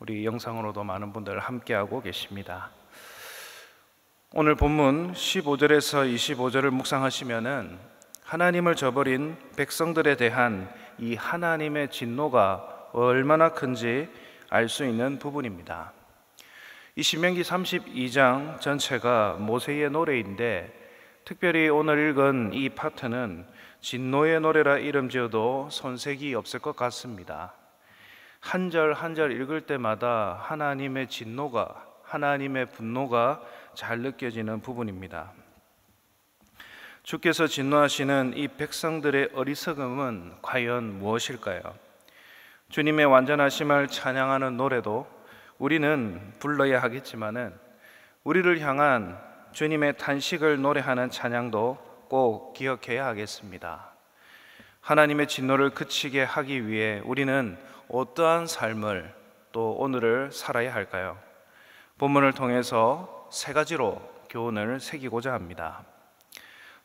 우리 영상으로도 많은 분들 함께하고 계십니다. 오늘 본문 15절에서 25절을 묵상하시면은 하나님을 저버린 백성들에 대한 이 하나님의 진노가 얼마나 큰지 알 수 있는 부분입니다. 이 신명기 32장 전체가 모세의 노래인데, 특별히 오늘 읽은 이 파트는 진노의 노래라 이름 지어도 손색이 없을 것 같습니다. 한 절 한 절 읽을 때마다 하나님의 진노가, 하나님의 분노가 잘 느껴지는 부분입니다. 주께서 진노하시는 이 백성들의 어리석음은 과연 무엇일까요? 주님의 완전하심을 찬양하는 노래도 우리는 불러야 하겠지만은, 우리를 향한 주님의 탄식을 노래하는 찬양도 꼭 기억해야 하겠습니다. 하나님의 진노를 그치게 하기 위해 우리는 어떠한 삶을, 또 오늘을 살아야 할까요? 본문을 통해서 세 가지로 교훈을 새기고자 합니다.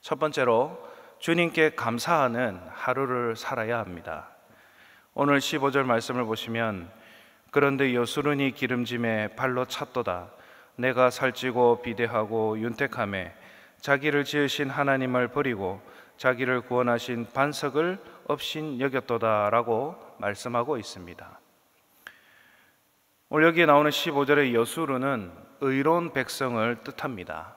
첫 번째로, 주님께 감사하는 하루를 살아야 합니다. 오늘 15절 말씀을 보시면, 그런데 여수론이 기름짐에 발로 찼도다. 내가 살찌고 비대하고 윤택하매 자기를 지으신 하나님을 버리고 자기를 구원하신 반석을 없인 여겼도다 라고 말씀하고 있습니다. 오늘 여기에 나오는 15절의 여수르는 의로운 백성을 뜻합니다.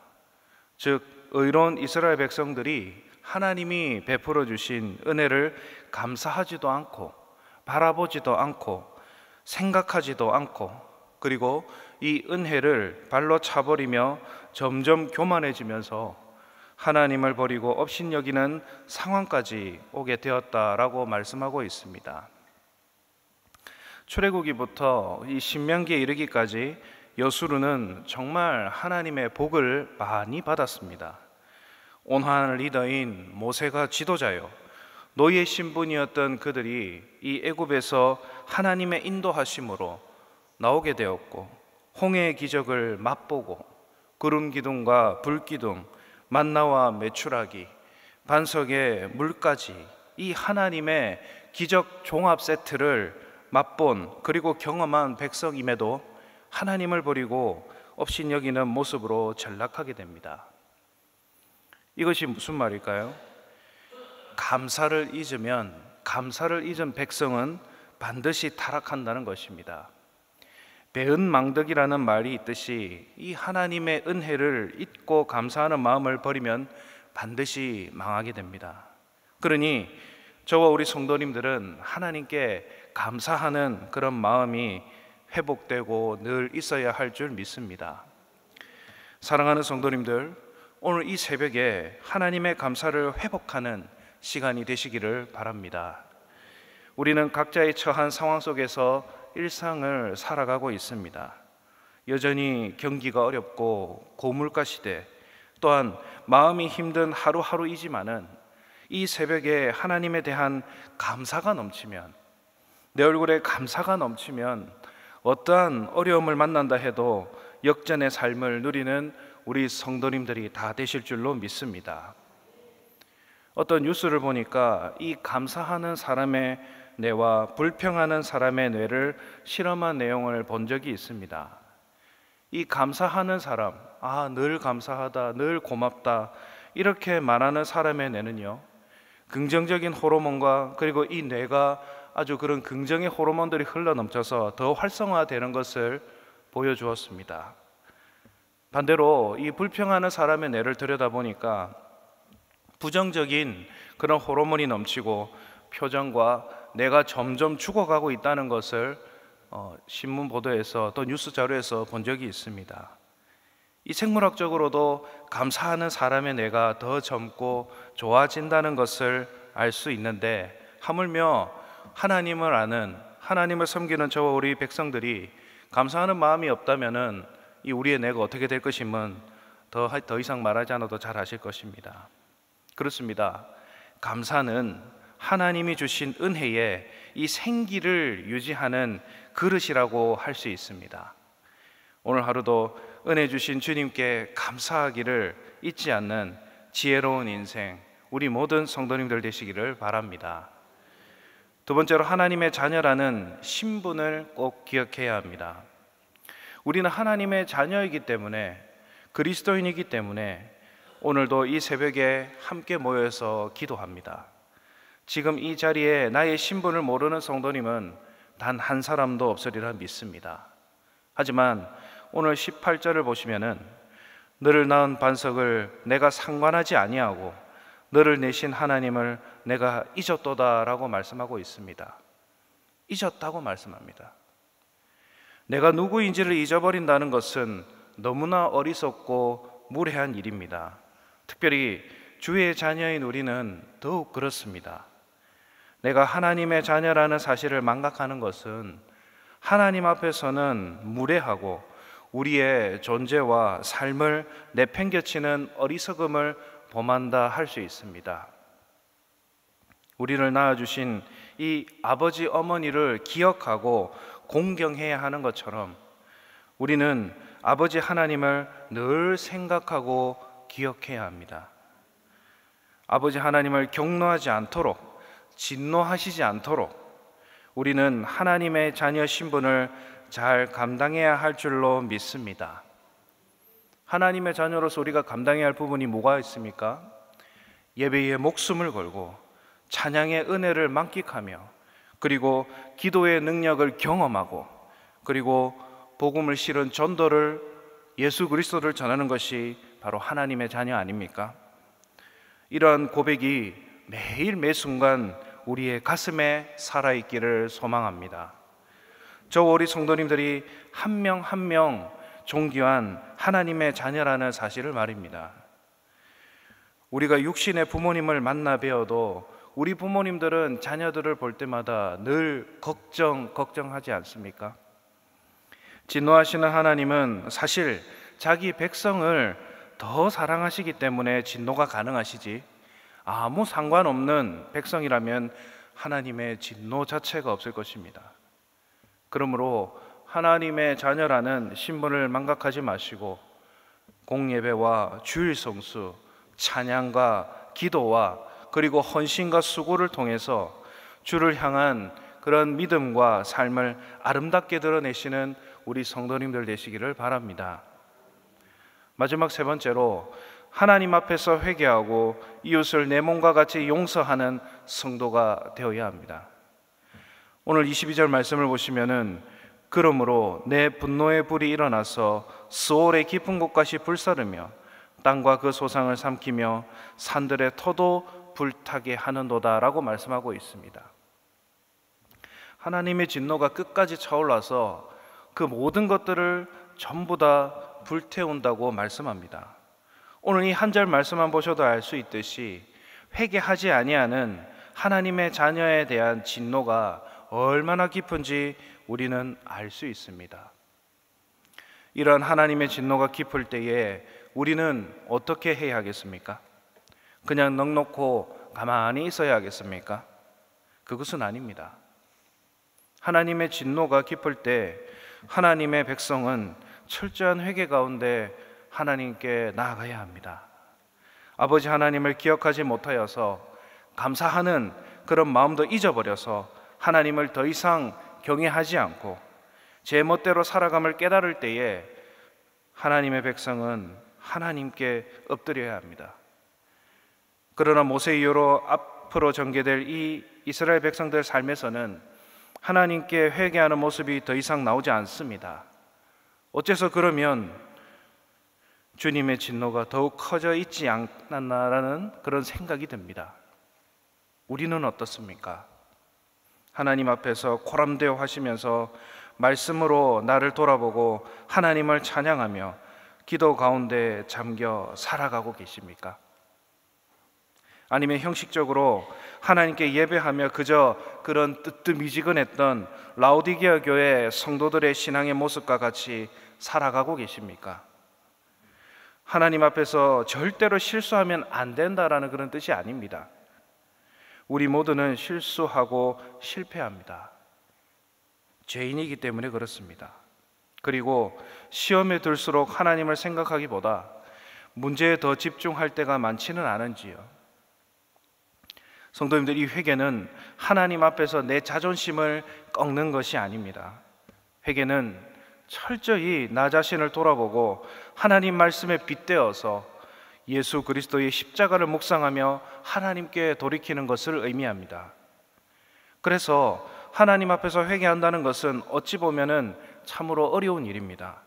즉, 의로운 이스라엘 백성들이 하나님이 베풀어 주신 은혜를 감사하지도 않고 바라보지도 않고 생각하지도 않고, 그리고 이 은혜를 발로 차버리며 점점 교만해지면서 하나님을 버리고 업신여기는 상황까지 오게 되었다라고 말씀하고 있습니다. 출애굽기부터 이 신명기에 이르기까지 여수르는 정말 하나님의 복을 많이 받았습니다. 온화한 리더인 모세가 지도자요, 노예 신분이었던 그들이 이 애굽에서 하나님의 인도하심으로 나오게 되었고, 홍해의 기적을 맛보고 구름 기둥과 불 기둥, 만나와 메추라기, 반석의 물까지 이 하나님의 기적 종합 세트를 맛본, 그리고 경험한 백성임에도 하나님을 버리고 업신여기는 모습으로 전락하게 됩니다. 이것이 무슨 말일까요? 감사를 잊은 백성은 반드시 타락한다는 것입니다. 배은망덕이라는 말이 있듯이 이 하나님의 은혜를 잊고 감사하는 마음을 버리면 반드시 망하게 됩니다. 그러니 저와 우리 성도님들은 하나님께 감사하는 그런 마음이 회복되고 늘 있어야 할 줄 믿습니다. 사랑하는 성도님들, 오늘 이 새벽에 하나님의 감사를 회복하는 시간이 되시기를 바랍니다. 우리는 각자의 처한 상황 속에서 일상을 살아가고 있습니다. 여전히 경기가 어렵고 고물가 시대, 또한 마음이 힘든 하루하루이지만은 이 새벽에 하나님에 대한 감사가 넘치면, 내 얼굴에 감사가 넘치면 어떠한 어려움을 만난다 해도 역전의 삶을 누리는 우리 성도님들이 다 되실 줄로 믿습니다. 어떤 뉴스를 보니까 이 감사하는 사람의 뇌와 불평하는 사람의 뇌를 실험한 내용을 본 적이 있습니다. 이 감사하는 사람, 늘 감사하다, 늘 고맙다, 이렇게 말하는 사람의 뇌는요, 긍정적인 호르몬과, 그리고 이 뇌가 아주 그런 긍정의 호르몬들이 흘러넘쳐서 더 활성화되는 것을 보여주었습니다. 반대로 이 불평하는 사람의 뇌를 들여다보니까 부정적인 그런 호르몬이 넘치고 표정과 내가 점점 죽어가고 있다는 것을 신문 보도에서, 또 뉴스 자료에서 본 적이 있습니다. 이 생물학적으로도 감사하는 사람의 뇌가 더 젊고 좋아진다는 것을 알 수 있는데, 하물며 하나님을 아는, 하나님을 섬기는 저와 우리 백성들이 감사하는 마음이 없다면은 이 우리의 뇌가 어떻게 될 것임은 더 이상 말하지 않아도 잘 아실 것입니다. 그렇습니다. 감사는 하나님이 주신 은혜에 이 생기를 유지하는 그릇이라고 할 수 있습니다. 오늘 하루도 은혜 주신 주님께 감사하기를 잊지 않는 지혜로운 인생, 우리 모든 성도님들 되시기를 바랍니다. 두 번째로 하나님의 자녀라는 신분을 꼭 기억해야 합니다. 우리는 하나님의 자녀이기 때문에, 그리스도인이기 때문에 오늘도 이 새벽에 함께 모여서 기도합니다. 지금 이 자리에 나의 신분을 모르는 성도님은 단 한 사람도 없으리라 믿습니다. 하지만 오늘 18절을 보시면은 너를 낳은 반석을 내가 상관하지 아니하고 너를 내신 하나님을 내가 잊었도다라고 말씀하고 있습니다. 잊었다고 말씀합니다. 내가 누구인지를 잊어버린다는 것은 너무나 어리석고 무례한 일입니다. 특별히 주의 자녀인 우리는 더욱 그렇습니다. 내가 하나님의 자녀라는 사실을 망각하는 것은 하나님 앞에서는 무례하고 우리의 존재와 삶을 내팽개치는 어리석음을 범한다 할 수 있습니다. 우리를 낳아주신 이 아버지 어머니를 기억하고 공경해야 하는 것처럼 우리는 아버지 하나님을 늘 생각하고 기억해야 합니다. 아버지 하나님을 경노하지 않도록, 진노하시지 않도록 우리는 하나님의 자녀 신분을 잘 감당해야 할 줄로 믿습니다. 하나님의 자녀로서 우리가 감당해야 할 부분이 뭐가 있습니까? 예배에 목숨을 걸고 찬양의 은혜를 만끽하며, 그리고 기도의 능력을 경험하고, 그리고 복음을 실은 전도를, 예수 그리스도를 전하는 것이 바로 하나님의 자녀 아닙니까? 이러한 고백이 매일 매순간 우리의 가슴에 살아있기를 소망합니다. 저와 우리 성도님들이 한 명 한 명 존귀한 하나님의 자녀라는 사실을 말입니다. 우리가 육신의 부모님을 만나 뵈어도 우리 부모님들은 자녀들을 볼 때마다 늘 걱정하지 않습니까? 진노하시는 하나님은 사실 자기 백성을 더 사랑하시기 때문에 진노가 가능하시지, 아무 상관없는 백성이라면 하나님의 진노 자체가 없을 것입니다. 그러므로 하나님의 자녀라는 신분을 망각하지 마시고 공예배와 주일 성수, 찬양과 기도와 그리고 헌신과 수고를 통해서 주를 향한 그런 믿음과 삶을 아름답게 드러내시는 우리 성도님들 되시기를 바랍니다. 마지막 세 번째로 하나님 앞에서 회개하고 이웃을 내 몸과 같이 용서하는 성도가 되어야 합니다. 오늘 22절 말씀을 보시면은 그러므로 내 분노의 불이 일어나서 스올의 깊은 곳까지 불사르며 땅과 그 소상을 삼키며 산들의 터도 불타게 하는도다 라고 말씀하고 있습니다. 하나님의 진노가 끝까지 차올라서 그 모든 것들을 전부 다 불태운다고 말씀합니다. 오늘 이 한 절 말씀만 보셔도 알 수 있듯이 회개하지 아니하는 하나님의 자녀에 대한 진노가 얼마나 깊은지 우리는 알 수 있습니다. 이런 하나님의 진노가 깊을 때에 우리는 어떻게 해야 하겠습니까? 그냥 넋놓고 가만히 있어야 하겠습니까? 그것은 아닙니다. 하나님의 진노가 깊을 때 하나님의 백성은 철저한 회개 가운데 하나님께 나아가야 합니다. 아버지 하나님을 기억하지 못하여서 감사하는 그런 마음도 잊어버려서 하나님을 더 이상 경외하지 않고 제 멋대로 살아감을 깨달을 때에 하나님의 백성은 하나님께 엎드려야 합니다. 그러나 모세 이후로 앞으로 전개될 이 이스라엘 백성들 삶에서는 하나님께 회개하는 모습이 더 이상 나오지 않습니다. 어째서 그러면 주님의 진노가 더욱 커져 있지 않았나라는 그런 생각이 듭니다. 우리는 어떻습니까? 하나님 앞에서 코람되어 하시면서 말씀으로 나를 돌아보고 하나님을 찬양하며 기도 가운데 잠겨 살아가고 계십니까? 아니면 형식적으로 하나님께 예배하며 그저 그런 뜨뜻미지근했던 라오디게아 교회 성도들의 신앙의 모습과 같이 살아가고 계십니까? 하나님 앞에서 절대로 실수하면 안 된다라는 그런 뜻이 아닙니다. 우리 모두는 실수하고 실패합니다. 죄인이기 때문에 그렇습니다. 그리고 시험에 들수록 하나님을 생각하기보다 문제에 더 집중할 때가 많지는 않은지요. 성도님들, 이 회개는 하나님 앞에서 내 자존심을 꺾는 것이 아닙니다. 회개는 철저히 나 자신을 돌아보고 하나님 말씀에 빗대어서 예수 그리스도의 십자가를 묵상하며 하나님께 돌이키는 것을 의미합니다. 그래서 하나님 앞에서 회개한다는 것은 어찌 보면은 참으로 어려운 일입니다.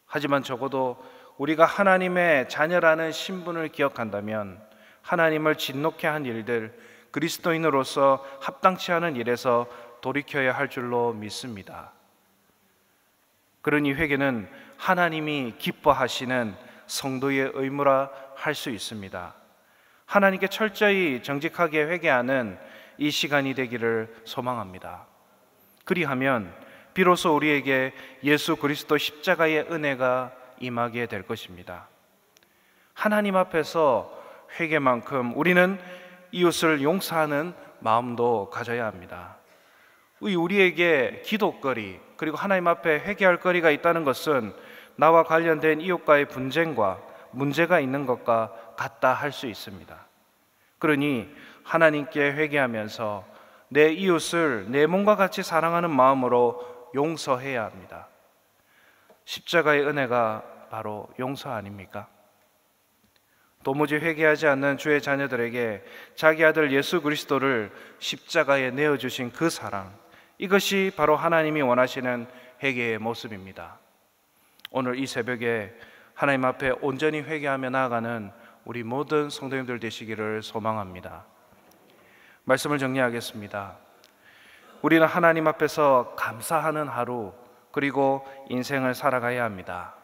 하지만 적어도 우리가 하나님의 자녀라는 신분을 기억한다면 하나님을 진노케 한 일들, 그리스도인으로서 합당치 않은 일에서 돌이켜야 할 줄로 믿습니다. 그러니 회개는 하나님이 기뻐하시는 성도의 의무라 할 수 있습니다. 하나님께 철저히 정직하게 회개하는 이 시간이 되기를 소망합니다. 그리하면 비로소 우리에게 예수 그리스도 십자가의 은혜가 임하게 될 것입니다. 하나님 앞에서 회개만큼 우리는 이웃을 용서하는 마음도 가져야 합니다. 우리에게 기도거리, 그리고 하나님 앞에 회개할 거리가 있다는 것은 나와 관련된 이웃과의 분쟁과 문제가 있는 것과 같다 할 수 있습니다. 그러니 하나님께 회개하면서 내 이웃을 내 몸과 같이 사랑하는 마음으로 용서해야 합니다. 십자가의 은혜가 바로 용서 아닙니까? 도무지 회개하지 않는 주의 자녀들에게 자기 아들 예수 그리스도를 십자가에 내어주신 그 사랑, 이것이 바로 하나님이 원하시는 회개의 모습입니다. 오늘 이 새벽에 하나님 앞에 온전히 회개하며 나아가는 우리 모든 성도님들 되시기를 소망합니다. 말씀을 정리하겠습니다. 우리는 하나님 앞에서 감사하는 하루, 그리고 인생을 살아가야 합니다.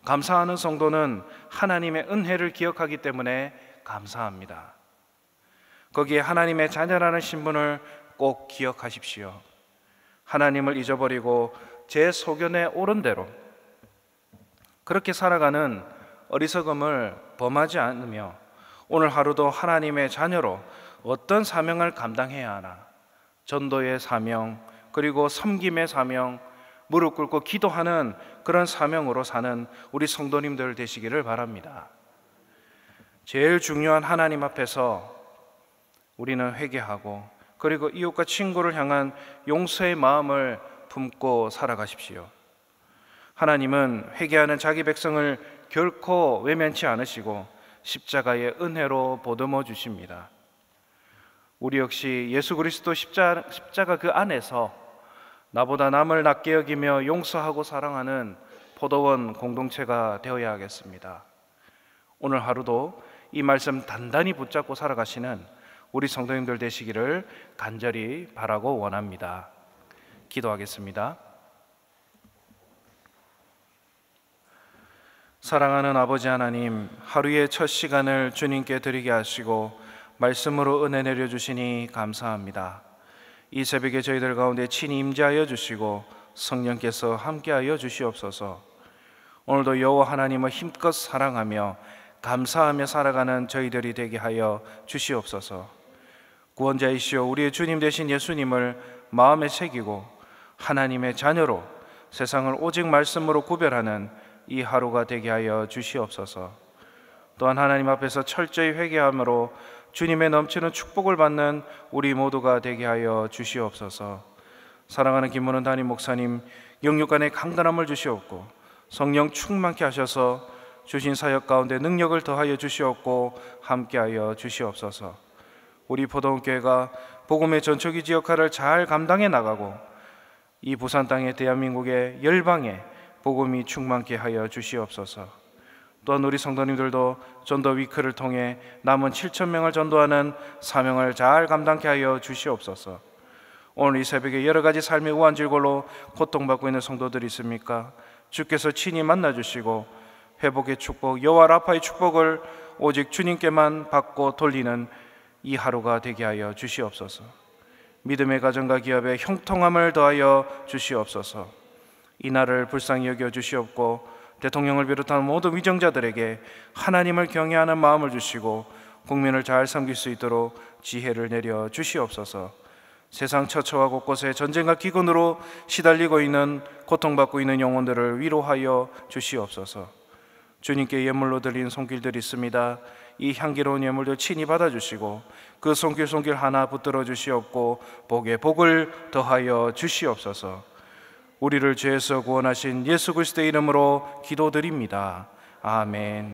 감사하는 성도는 하나님의 은혜를 기억하기 때문에 감사합니다. 거기에 하나님의 자녀라는 신분을 꼭 기억하십시오. 하나님을 잊어버리고 제 소견에 옳은 대로 그렇게 살아가는 어리석음을 범하지 않으며 오늘 하루도 하나님의 자녀로 어떤 사명을 감당해야 하나, 전도의 사명, 그리고 섬김의 사명, 무릎 꿇고 기도하는 그런 사명으로 사는 우리 성도님들 되시기를 바랍니다. 제일 중요한 하나님 앞에서 우리는 회개하고, 그리고 이웃과 친구를 향한 용서의 마음을 품고 살아가십시오. 하나님은 회개하는 자기 백성을 결코 외면치 않으시고 십자가의 은혜로 보듬어 주십니다. 우리 역시 예수 그리스도 십자가 그 안에서 나보다 남을 낮게 여기며 용서하고 사랑하는 포도원 공동체가 되어야 하겠습니다. 오늘 하루도 이 말씀 단단히 붙잡고 살아가시는 우리 성도님들 되시기를 간절히 바라고 원합니다. 기도하겠습니다. 사랑하는 아버지 하나님, 하루의 첫 시간을 주님께 드리게 하시고 말씀으로 은혜 내려주시니 감사합니다. 이 새벽에 저희들 가운데 친히 임재하여 주시고 성령께서 함께하여 주시옵소서. 오늘도 여호와 하나님을 힘껏 사랑하며 감사하며 살아가는 저희들이 되게 하여 주시옵소서. 구원자이시오 우리의 주님 되신 예수님을 마음에 새기고 하나님의 자녀로 세상을 오직 말씀으로 구별하는 이 하루가 되게 하여 주시옵소서. 또한 하나님 앞에서 철저히 회개함으로 주님의 넘치는 축복을 받는 우리 모두가 되게 하여 주시옵소서. 사랑하는 김문은 담임 목사님, 영육간의 강건함을 주시옵고 성령 충만케 하셔서 주신 사역 가운데 능력을 더하여 주시옵고 함께하여 주시옵소서. 우리 포도원교회가 복음의 전초기지 역할을 잘 감당해 나가고 이 부산 땅의 대한민국의 열방에 복음이 충만케 하여 주시옵소서. 또한 우리 성도님들도 전도 위크를 통해 남은 7,000명을 전도하는 사명을 잘 감당케 하여 주시옵소서. 오늘 이 새벽에 여러 가지 삶의 우환질골로 고통받고 있는 성도들이 있습니까? 주께서 친히 만나주시고 회복의 축복, 여호와 라파의 축복을 오직 주님께만 받고 돌리는 이 하루가 되게 하여 주시옵소서. 믿음의 가정과 기업에 형통함을 더하여 주시옵소서. 이 날을 불쌍히 여겨 주시옵고 대통령을 비롯한 모든 위정자들에게 하나님을 경외하는 마음을 주시고 국민을 잘 섬길 수 있도록 지혜를 내려 주시옵소서. 세상 처처와 곳곳에 전쟁과 기근으로 시달리고 있는 고통받고 있는 영혼들을 위로하여 주시옵소서. 주님께 예물로 드린 손길들이 있습니다. 이 향기로운 예물도 친히 받아주시고 그 손길 하나 붙들어 주시옵고 복에 복을 더하여 주시옵소서. 우리를 죄에서 구원하신 예수 그리스도의 이름으로 기도드립니다. 아멘.